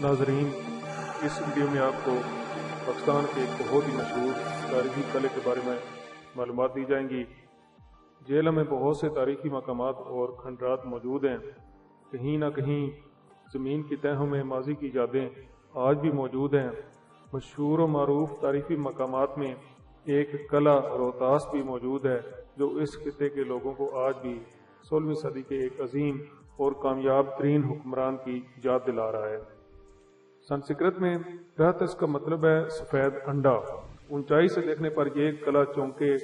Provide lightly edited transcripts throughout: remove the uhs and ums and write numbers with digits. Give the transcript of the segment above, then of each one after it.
ناظرین، اس ویڈیو میں آپ کو پاکستان کے ایک بہت ہی مشہور تاریخی قلعے کے بارے میں معلومات دی جائیں گی۔ جیلم میں بہت سے تاریخی مقامات اور کھنڈرات موجود ہیں۔ کہیں نہ کہیں زمین کی تہوں میں ماضی کی یادیں آج بھی موجود ہیں۔ مشہور و معروف تاریخی مقامات میں ایک قلعہ روہتاس بھی موجود ہے، جو اس خطے کے لوگوں کو آج بھی 16ویں صدی کے ایک عظیم اور کامیاب ترین حکمران کی یاد دلا رہا ہے۔ سنسکرت میں رہتس کا مطلب ہے سفید انڈا۔ اونچائی سے دیکھنے پر یہ قلعہ چونکہ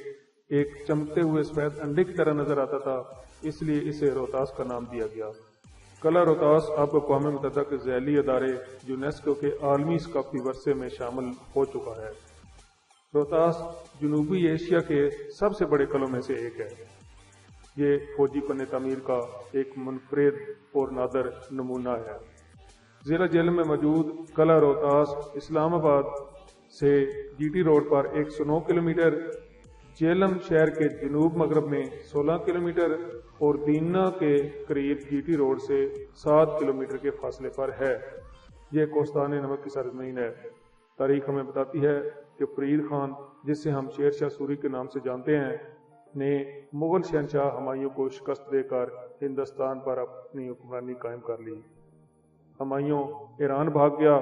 ایک چمکتے ہوئے سفید انڈے کی طرح نظر آتا تھا، اس لیے اسے روہتاس کا نام دیا گیا۔ قلعہ روہتاس اب اقوام متحدہ کے ذیلی ادارے یونیسکو کے عالمی ثقافتی ورثے میں شامل ہو چکا ہے۔ روہتاس جنوبی ایشیا کے سب سے بڑے قلعوں میں سے ایک ہے۔ یہ فوجی فن تعمیر کا ایک منفرد اور نادر نمونہ ہے۔ ضلع جیلم میں موجود قلعہ روہتاس اسلام آباد سے جی ٹی روڈ پر 109 کلومیٹر، جیلم شہر کے جنوب مغرب میں 16 کلومیٹر اور دینا کے قریب جی ٹی روڈ سے 7 کلومیٹر کے فاصلے پر ہے۔ یہ کوہستان نمک کی سرزمین ہے۔ تاریخ ہمیں بتاتی ہے کہ فرید خان، جس سے ہم شیر شاہ سوری کے نام سے جانتے ہیں، نے مغل شہنشاہ ہمایوں کو شکست دے کر ہندوستان پر اپنی حکمرانی قائم کر لی۔ ہمایوں ایران بھاگ گیا۔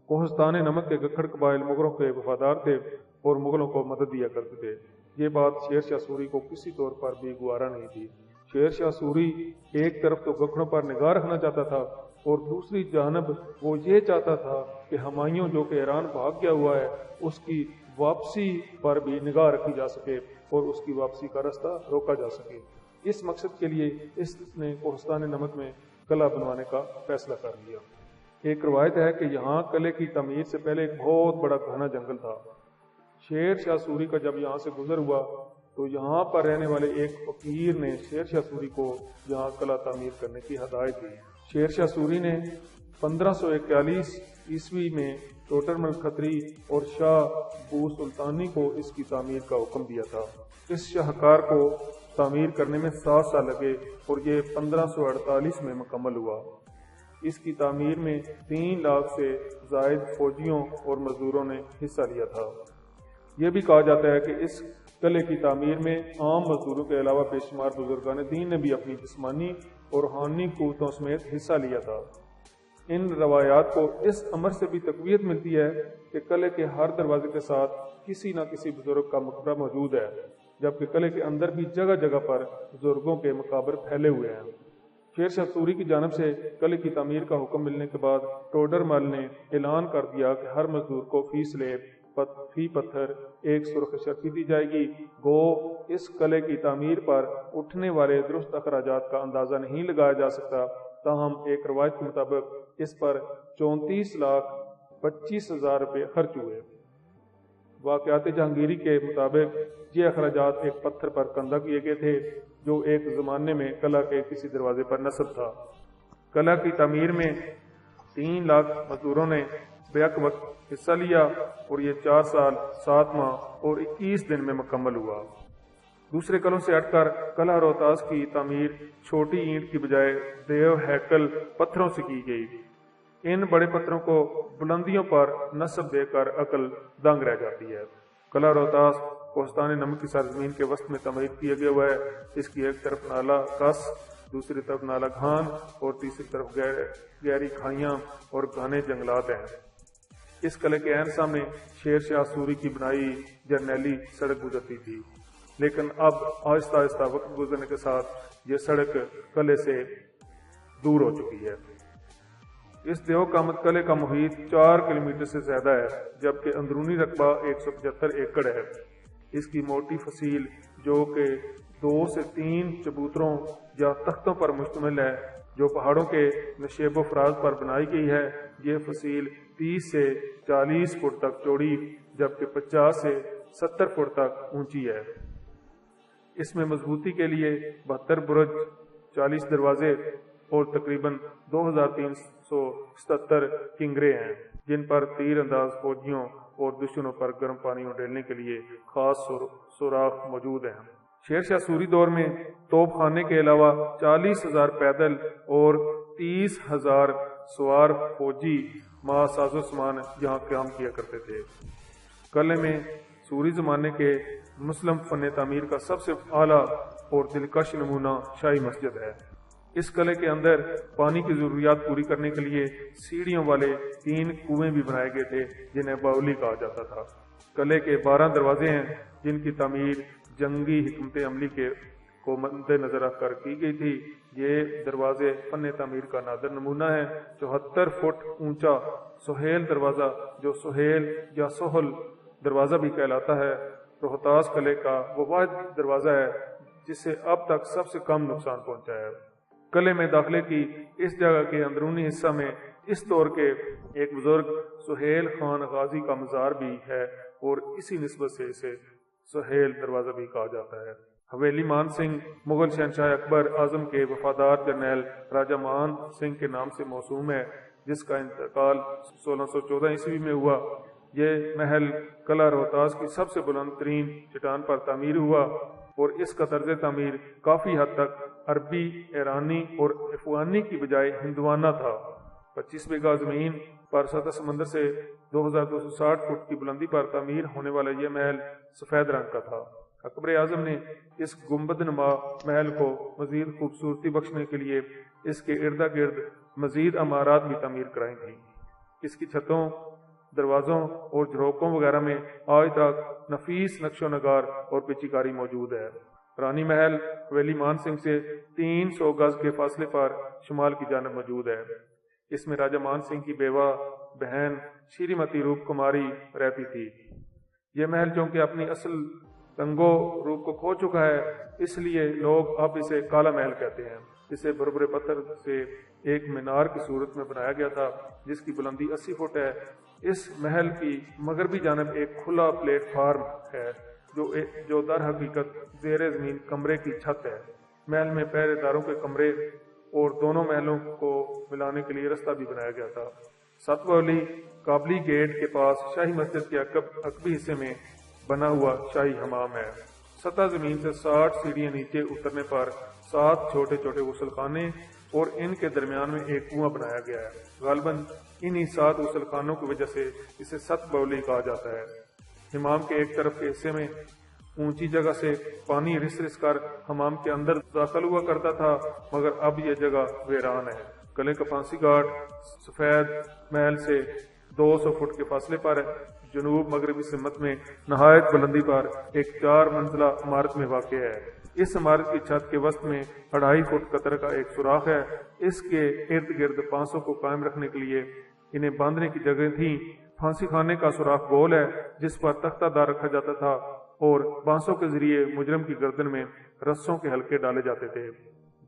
کوہستان نمک کے گکھڑ قبائل مغلوں کے وفادار تھے اور مغلوں کو مدد دیا کرتے تھے۔ یہ بات شیر شاہ سوری کو کسی طور پر بھی گوارا نہیں تھی۔ شیر شاہ سوری ایک طرف تو گکھڑوں پر نگاہ رکھنا چاہتا تھا اور دوسری جانب وہ یہ چاہتا تھا کہ ہمایوں جو کہ ایران بھاگ گیا ہوا ہے، اس کی واپسی پر بھی نگاہ رکھی جا سکے اور اس کی واپسی کا راستہ روکا جا سکے۔ اس مقصد کے لیے اس نے کوہستان نمک میں قلعہ بنوانے کا فیصلہ کر لیا۔ ایک روایت ہے کہ یہاں قلعے کی تعمیر سے پہلے ایک بہت بڑا گھنا جنگل تھا۔ شیر شاہ سوری کا جب یہاں سے گزر ہوا تو یہاں پر رہنے والے ایک فقیر نے شیر شاہ سوری کو یہاں قلعہ تعمیر کرنے کی ہدایت دی۔ شیر شاہ سوری نے 1541 عیسوی میں ٹوٹرمل کھتری اور شاہ بو سلطانی کو اس کی تعمیر کا حکم دیا تھا۔ اس شاہکار کو تعمیر کرنے میں 7 سال لگے اور یہ 1548 میں مکمل ہوا۔ اس کی تعمیر میں 3 لاکھ سے زائد فوجیوں اور مزدوروں نے حصہ لیا تھا۔ یہ بھی کہا جاتا ہے کہ اس قلعے کی تعمیر میں عام مزدوروں کے علاوہ بے شمار بزرگان دین نے بھی اپنی جسمانی اور روحانی قوتوں سمیت حصہ لیا تھا۔ ان روایات کو اس امر سے بھی تقویت ملتی ہے کہ قلعے کے ہر دروازے کے ساتھ کسی نہ کسی بزرگ کا مقبرہ موجود ہے، جبکہ قلعے کے اندر بھی جگہ جگہ پر بزرگوں کے مقابر پھیلے ہوئے ہیں۔ شیر شاہ سوری کی جانب سے قلعے کی تعمیر کا حکم ملنے کے بعد ٹوڈر مل نے اعلان کر دیا کہ ہر مزدور کو فی سلیب فی پتھر 1 سرخ شرفی دی جائے گی۔ گو اس قلعے کی تعمیر پر اٹھنے والے درست اخراجات کا اندازہ نہیں لگایا جا سکتا، تاہم ایک روایت کے مطابق اس پر 34,25,000 روپے خرچ ہوئے۔ واقعات جہانگیری کے مطابق یہ اخراجات ایک پتھر پر کندہ کیے گئے تھے جو ایک زمانے میں قلعہ کے کسی دروازے پر نصب تھا۔ قلعہ کی تعمیر میں 3 لاکھ مزدوروں نے بیک وقت حصہ لیا اور یہ 4 سال 7 ماہ اور 21 دن میں مکمل ہوا۔ دوسرے قلعوں سے ہٹ کر قلعہ روہتاس کی تعمیر چھوٹی اینٹ کی بجائے دیو ہیکل پتھروں سے کی گئی۔ ان بڑے پتھروں کو بلندیوں پر نصب دے کر عقل دنگ رہ جاتی ہے۔ قلعہ روہتاس کوہستان نمک کی سرزمین کے وسط میں تعمیر کیا گیا ہوا ہے۔ اس کی ایک طرف نالا کس، دوسری طرف نالا گھان اور تیسری طرف گہری کھائیاں اور گھنے جنگلات ہیں۔ اس قلعے کے عین سامنے شیر شاہ سوری کی بنائی جرنیلی سڑک گزرتی تھی، لیکن اب آہستہ آہستہ وقت گزرنے کے ساتھ یہ سڑک قلعے سے دور ہو چکی ہے۔ اس دیو قامت قلعے کا محیط 4 کلومیٹر سے زیادہ ہے، جبکہ اندرونی رقبہ 175 ایکڑ ہے۔ اس کی موٹی فصیل جو کہ 2 سے 3 چبوتروں یا تختوں پر مشتمل ہے، جو پہاڑوں کے نشیب و فراز پر بنائی گئی ہے، یہ فصیل 30 سے 40 فٹ تک چوڑی جبکہ 50 سے 70 فٹ تک اونچی ہے۔ اس میں مضبوطی کے لیے 72 برج، 40 دروازے اور تقریباً 2377 کنگرے ہیں، جن پر تیر انداز فوجیوں اور دشمنوں پر گرم پانی اڈیلنے کے لیے خاص سوراخ موجود ہیں۔ شیر شاہ سوری دور میں توپ خانے کے علاوہ 40,000 پیدل اور 30,000 سوار فوجی ساز و سامان یہاں قیام کیا کرتے تھے۔ قلعے میں سوری زمانے کے مسلم فن تعمیر کا سب سے اعلیٰ اور دلکش نمونہ شاہی مسجد ہے۔ اس قلعے کے اندر پانی کی ضروریات پوری کرنے کے لیے سیڑھیوں والے 3 کنویں بھی بنائے گئے تھے جنہیں باولی کہا جاتا تھا۔ قلعے کے 12 دروازے ہیں جن کی تعمیر جنگی حکمت عملی کو مد نظر رکھ کر کی گئی تھی۔ یہ دروازے فن تعمیر کا نادر نمونہ ہے۔ 74 فٹ اونچا سہیل دروازہ، جو سہیل یا سہل دروازہ بھی کہلاتا ہے، روہتاس قلعے کا وہ واحد دروازہ ہے جسے اب تک سب سے کم نقصان پہنچا ہے۔ قلعے میں داخلے کی اس جگہ کے اندرونی حصہ میں اس دور کے ایک بزرگ سہیل خان غازی کا مزار بھی ہے اور اسی نسبت سے اسے سہیل دروازہ بھی کہا جاتا ہے۔ حویلی مان سنگھ مغل شہنشاہ اکبر اعظم کے وفادار جرنیل راجہ مان سنگھ کے نام سے موسوم ہے، جس کا انتقال 1614 عیسوی میں ہوا۔ یہ محل قلعہ روہتاس کی سب سے بلند ترین چٹان پر تعمیر ہوا اور اس کا طرز تعمیر کافی حد تک عربی، ایرانی اور افغانی کی بجائے ہندوانہ تھا۔ 25 بیگھہ زمین پر سطح سمندر سے 2260 فٹ کی بلندی پر تعمیر ہونے والا یہ محل سفید رنگ کا تھا۔ اکبر اعظم نے اس گنبد نما محل کو مزید خوبصورتی بخشنے کے لیے اس کے ارد گرد مزید عمارات بھی تعمیر کرائی تھیں۔ اس کی چھتوں، دروازوں اور جھروکوں وغیرہ میں آج تک نفیس نقش و نگار اور پیچی کاری موجود ہے۔ رانی محل حویلی مان سنگھ سے 300 گز کے فاصلے پر شمال کی جانب موجود ہے۔ اس میں راجہ مان سنگھ کی بیوہ بہن شری متی روپ کماری رہتی تھی۔ یہ محل چونکہ اپنی اصل رنگو روپ کو کھو چکا ہے، اس لیے لوگ اب اسے کالا محل کہتے ہیں۔ اسے بھربھرے پتھر سے ایک مینار کی صورت میں بنایا گیا تھا جس کی بلندی 80 فٹ ہے۔ اس محل کی مغربی جانب ایک کھلا پلیٹ فارم ہے جو در حقیقت زیر زمین کمرے کی چھت ہے۔ محل میں پہرے داروں کے کمرے اور دونوں محلوں کو ملانے کے لیے رستہ بھی بنایا گیا تھا۔ ست باولی قابلی گیٹ کے پاس شاہی مسجد کے عقبی حصے میں بنا ہوا شاہی حمام ہے۔ سطح زمین سے 60 سیڑھیاں نیچے اترنے پر 7 چھوٹے چھوٹے غسل خانے اور ان کے درمیان میں ایک کنواں بنایا گیا ہے۔ غالباً انہی 7 غسل خانوں کی وجہ سے اسے ست باولی کہا جاتا ہے۔ حمام کے ایک طرف کے حصے میں اونچی جگہ سے پانی رس رس کر حمام کے اندر داخل ہوا کرتا تھا، مگر اب یہ جگہ ویران ہے۔ قلعے کا پھانسی گھاٹ سفید محل سے 200 فٹ کے فاصلے پر جنوب مغربی سمت میں نہایت بلندی پر ایک 4 منزلہ عمارت میں واقع ہے۔ اس عمارت کی چھت کے وسط میں 2.5 فٹ قطر کا ایک سوراخ ہے۔ اس کے ارد گرد 500 کو قائم رکھنے کے لیے انہیں باندھنے کی جگہ تھی۔ پھانسی خانے کا سوراخ گول ہے جس پر تختہ دار رکھا جاتا تھا اور بانسوں کے ذریعے مجرم کی گردن میں رسوں کے حلقے ڈالے جاتے تھے۔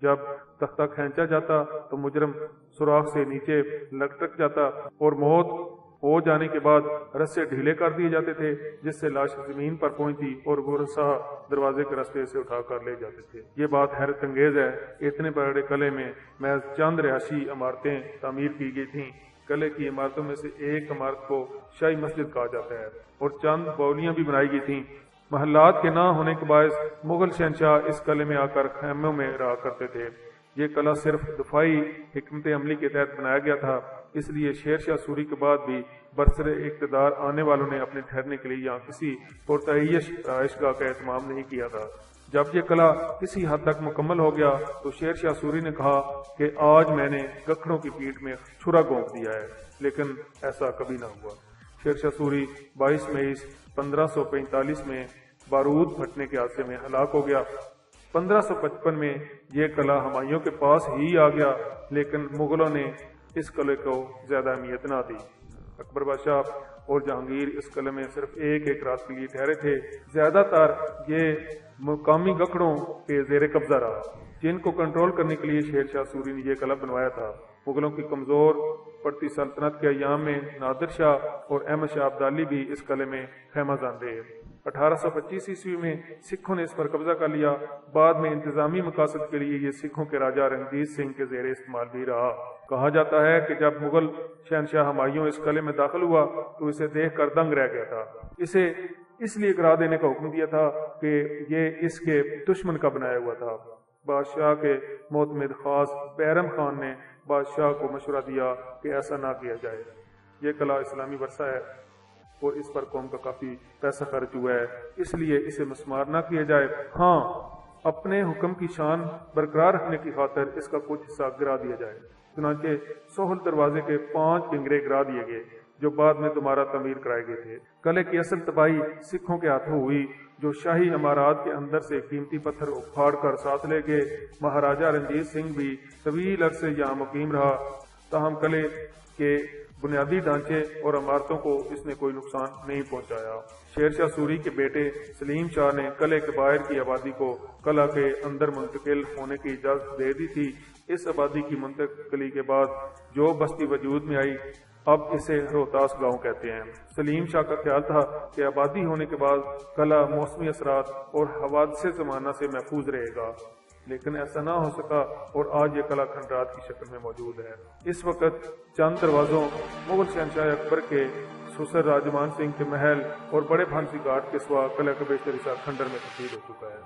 جب تختہ کھینچا جاتا تو مجرم سوراخ سے نیچے لٹک جاتا اور موت ہو جانے کے بعد رسے ڈھیلے کر دیے جاتے تھے، جس سے لاش زمین پر پہنچتی اور وہ رسا دروازے کے راستے سے اٹھا کر لے جاتے تھے۔ یہ بات حیرت انگیز ہے۔ اتنے بڑے قلعے میں محض چند رہائشی عمارتیں تعمیر کی گئی تھیں۔ قلعے کی عمارتوں میں سے ایک عمارت کو شاہی مسجد کہا جاتا ہے اور چند باولیاں بھی بنائی گئی تھیں۔ محلات کے نہ ہونے کے باعث مغل شہنشاہ اس قلعے میں آ کر خیموں میں رہا کرتے تھے۔ یہ قلعہ صرف دفاعی حکمت عملی کے تحت بنایا گیا تھا، اس لیے شیر شاہ سوری کے بعد بھی برسر اقتدار آنے والوں نے اپنے ٹھہرنے کے لیے یہاں کسی پرتعیش رہائش گاہ کا اہتمام نہیں کیا تھا۔ جب یہ قلعہ کسی حد تک مکمل ہو گیا تو شیر شاہ سوری نے کہا کہ آج میں نے گکھڑوں کی پیٹھ میں چھرا گھونپ دیا ہے، لیکن ایسا کبھی نہ ہوا۔ شیر شاہ سوری 22 مئی 1545 میں بارود پھٹنے کے حادثے میں ہلاک ہو گیا۔ 1555 میں یہ قلعہ ہمایوں کے پاس ہی آ گیا، لیکن مغلوں نے اس قلعے کو زیادہ اہمیت نہ دی۔ اکبر بادشاہ اور جہانگیر اس قلعے میں صرف ایک رات کے لیے ٹھہرے تھے۔ زیادہ تر یہ مقامی گکھڑوں کے زیر قبضہ رہا، جن کو کنٹرول کرنے کے لیے شیر شاہ سوری نے یہ قلعہ بنوایا تھا۔ مغلوں کی کمزور پڑتی سلطنت کے ایام میں نادر شاہ اور احمد شاہ ابدالی بھی اس قلعے میں خیمہ زن رہے۔ 1825 عیسوی میں سکھوں نے اس پر قبضہ کر لیا۔ بعد میں انتظامی مقاصد کے لیے یہ سکھوں کے راجہ رنجیت سنگھ کے زیر استعمال بھی رہا۔ کہا جاتا ہے کہ جب مغل شہنشاہ ہمایوں اس قلعے میں داخل ہوا تو اسے دیکھ کر دنگ رہ گیا تھا۔ اسے اس لیے گرا دینے کا حکم دیا تھا کہ یہ اس کے دشمن کا بنایا ہوا تھا۔ بادشاہ کے معتمد خاص بیرم خان نے بادشاہ کو مشورہ دیا کہ ایسا نہ کیا جائے۔ یہ قلعہ اسلامی ورثہ ہے اور اس پر قوم کا کافی پیسہ خرچ ہوا ہے، اس لیے اسے مسمار نہ کیا جائے۔ ہاں، اپنے حکم کی شان برقرار رکھنے کی خاطر اس کا کچھ حصہ گرا دیا جائے۔ چنانچہ سہل دروازے کے 5 کنگرے گرا دیے گئے جو بعد میں دوبارہ تعمیر کرائے گئے تھے۔ قلعے کی اصل تباہی سکھوں کے ہاتھوں ہوئی جو شاہی عمارات کے اندر سے قیمتی پتھر اکھاڑ کر ساتھ لے گئے۔ مہاراجہ رنجیت سنگھ بھی طویل عرصے یہاں مقیم رہا، تاہم قلعے کے بنیادی ڈھانچے اور عمارتوں کو اس نے کوئی نقصان نہیں پہنچایا۔ شیر شاہ سوری کے بیٹے سلیم شاہ نے قلعے کے باہر کی آبادی کو قلعہ کے اندر منتقل ہونے کی اجازت دے دی تھی۔ اس آبادی کی منتقلی کے بعد جو بستی وجود میں آئی اب اسے روہتاس گاؤں کہتے ہیں۔ سلیم شاہ کا خیال تھا کہ آبادی ہونے کے بعد قلعہ موسمی اثرات اور حوادث زمانہ سے محفوظ رہے گا، لیکن ایسا نہ ہو سکا اور آج یہ قلعہ کھنڈرات کی شکل میں موجود ہے۔ اس وقت چند دروازوں مغل شہنشاہ اکبر کے سسر راجمان سنگھ کے محل اور بڑے پھانسی گھاٹ کے سوا قلعہ کا بیشتر حصہ کھنڈر میں تبدیل ہو چکا ہے۔